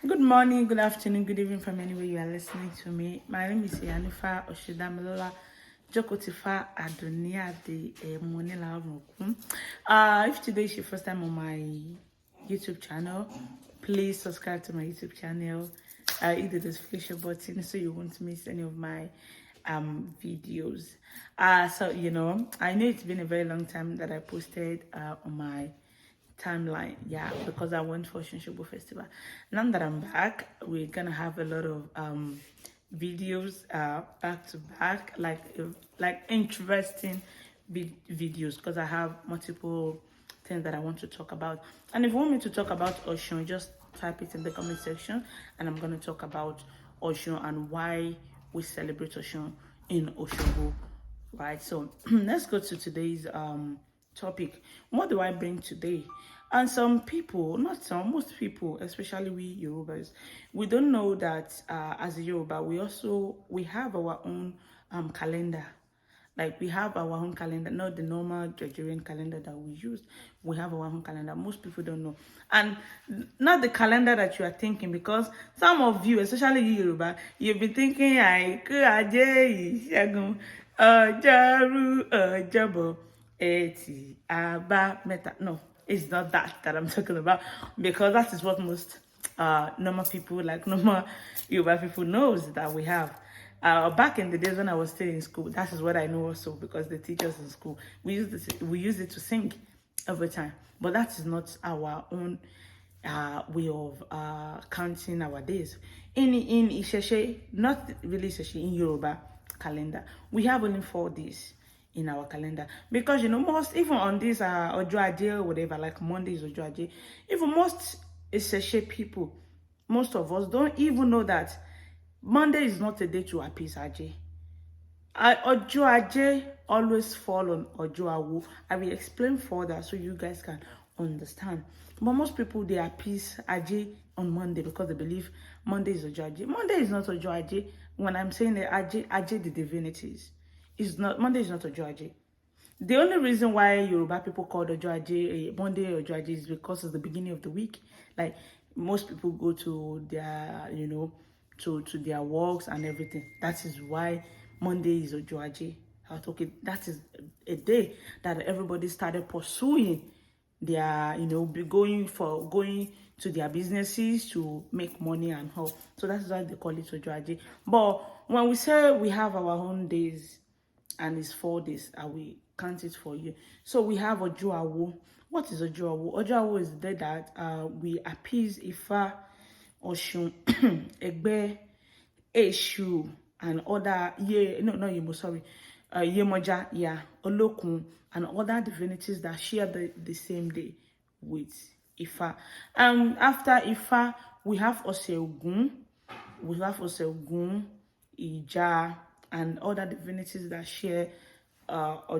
Good morning, good afternoon, good evening from anywhere you are listening to me. My name is Yanufa Oshidamilola Jokotifa Adunia de Monila Rokum. If today is your first time on my YouTube channel, please subscribe to my YouTube channel. Hit the notification button so you won't miss any of my videos. I know it's been a very long time that I posted on my timeline, yeah, because I went for Shinshobu Festival. Now that I'm back, we're gonna have a lot of videos back to back, like interesting videos, because I have multiple things that I want to talk about. And if you want me to talk about Oshun, just type it in the comment section, and I'm gonna talk about Oshun and why we celebrate Oshun in Oshogo, right? So let's go to today's topic. What do I bring today? And some people, not some, most people, especially we Yorubas, we don't know that as a Yoruba, we have our own calendar. Like we have our own calendar, not the normal Gregorian calendar that we use. We have our own calendar. Most people don't know. And not the calendar that you are thinking, because some of you, especially you Yoruba, you've been thinking, Jaru, Jabo, Eti, Aba, Meta. No, it's not that I'm talking about, because that is what most normal people, like normal Yoruba people, knows that we have. Back in the days when I was still in school, that is what I know also, because the teachers in school, we use it to sing every time. But that is not our own way of counting our days. In Isheshe, not really Isheshe, in Yoruba calendar, we have only 4 days in our calendar, because most, even on this Ojo Aje or whatever, like Monday is Ojo Aje, even most Isheshe people, most of us don't even know that Monday is not a day to appease Aje. Ojo Aje always fall on Ojo Awo. I will explain further so you guys can understand. But most people, they appease Aje on Monday because they believe Monday is Ojo Aje. Monday is not Ojo Aje. When I'm saying that Aje the divinities, is not, Monday is not Ojo Aje. The only reason why Yoruba people call Ojo Aje Monday Ojo Aje is because it's the beginning of the week. Like most people go to their, to their works and everything. That is why Monday is Ojo Aje. Okay, that is a day that everybody started pursuing their, going to their businesses to make money and all. So that's why they call it Ojo Aje. But when we say we have our own days, and it's 4 days, I will count it for you. So we have Ojo Awo. What is Ojo Awo? Ojo Awo is the day that we appease Ifa, Oshun, Egbe, Eshu, and other Yemoja, yeah, Olokun, and other divinities that share the same day with Ifa. After Ifa, we have Ose Ogun, Ija, and other divinities that share a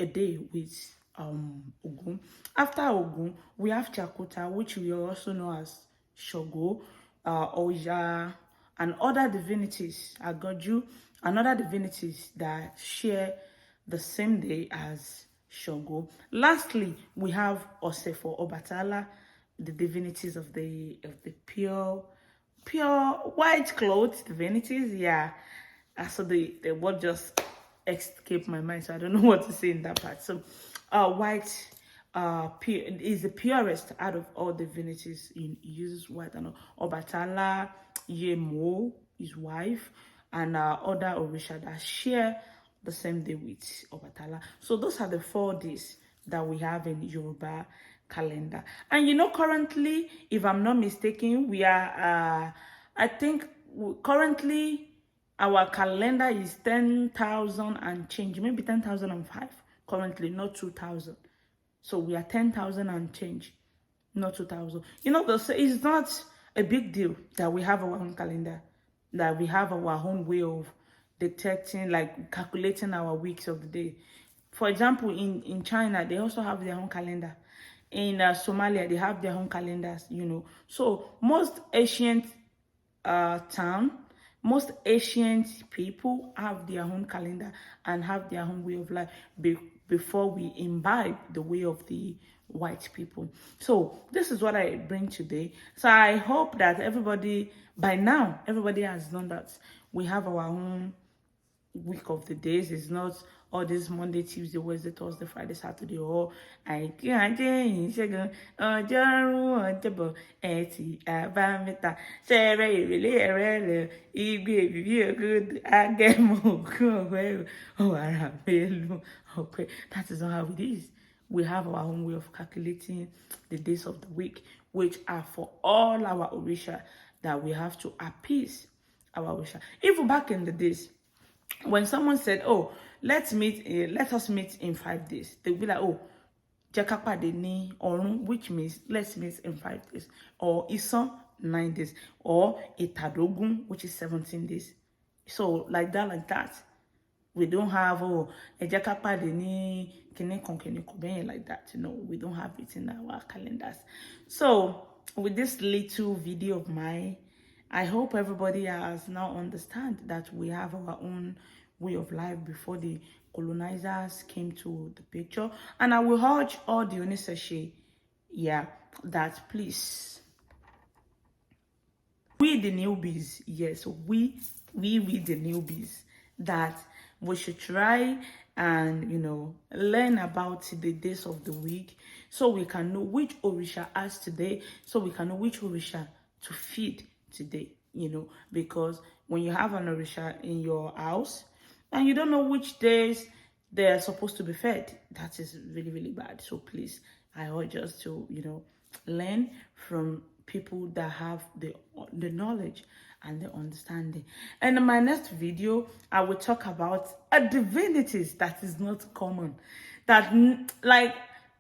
day with Ogun. After Ogun, we have Chakota, which we also know as Shogo, Oja, and other divinities, Agoju, and other divinities that share the same day as Shogo. Lastly, we have Osefo Obatala, the divinities of the pure white clothes divinities. Yeah. So the word just escaped my mind, so I don't know what to say in that part. So white is the purest out of all divinities. He uses white, and Obatala, Yemo, his wife, and other Orisha that share the same day with Obatala. So those are the 4 days that we have in Yoruba calendar. And currently, if I'm not mistaken, we are I think currently our calendar is 10,000 and change, maybe 10,005 currently, not 2,000. So we are 10,000 and change, not 2,000. It's not a big deal that we have our own calendar, that we have our own way of detecting, like calculating our weeks of the day. For example, in China, they also have their own calendar. In Somalia, they have their own calendars, So most ancient most ancient people have their own calendar and have their own way of life before we imbibe the way of the white people. So this is what I bring today. So I hope that everybody, by now, everybody has known that we have our own week of the days. It's not all this Monday, Tuesday, Wednesday, Thursday, Friday, Saturday, or I can't ọjọ́rú ọjọ́bọ̀ ẹtì àbámẹ́ta ṣẹ̀rẹ̀ ìrẹ̀lẹ̀ ẹ̀rẹ̀lẹ̀ igbe ìbíbí ògùdù agẹmọ ògùn ọ̀wẹ́ ọ̀wàrà mélòó ọ̀pẹ. That is not how it is. We have our own way of calculating the days of the week, which are for all our Orisha that we have to appease our Orisha. Even back in the days, when someone said, "Oh, let us meet in 5 days," they'll be like, "Oh, Jakapade ni Orun," which means let's meet in 5 days, or Isan 9 days, or Itadogun, which is 17 days. So like that. We don't have Jakapade ni Kene like that. No, we don't have it in our calendars. So with this little video of mine, I hope everybody has now understand that we have our own way of life before the colonizers came to the picture. And I will urge all the Oniseshe, that please, we the newbies, yes, we the newbies, that we should try and learn about the days of the week, so we can know which Orisha has today, so we can know which Orisha to feed today, because when you have an Orisha in your house and you don't know which days they are supposed to be fed, that is really, really bad. So please, I urge us to, learn from people that have the knowledge and the understanding. And in my next video, I will talk about a divinities that is not common, that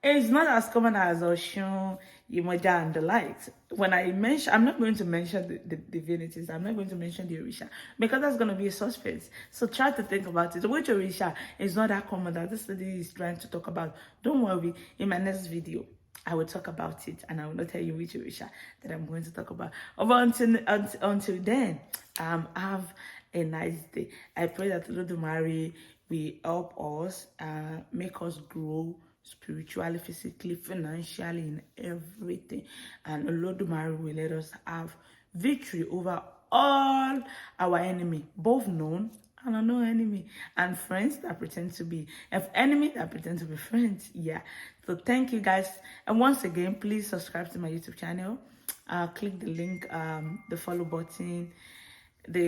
it's not as common as Oshun, Imoja, and the likes. When I mention, I'm not going to mention the divinities. I'm not going to mention the Orisha, because that's going to be a suspense. So try to think about it. Which Orisha is not that common that this lady is trying to talk about? Don't worry. In my next video, I will talk about it, and I will not tell you which Orisha that I'm going to talk about. Until then, have a nice day. I pray that Olodumare will help us, make us grow spiritually, physically, financially, in everything. And Olodumare will let us have victory over all our enemy, both known and unknown enemy, and friends that pretend to be enemy that pretend to be friends. So thank you guys, and once again, please subscribe to my YouTube channel. Click the link, the follow button,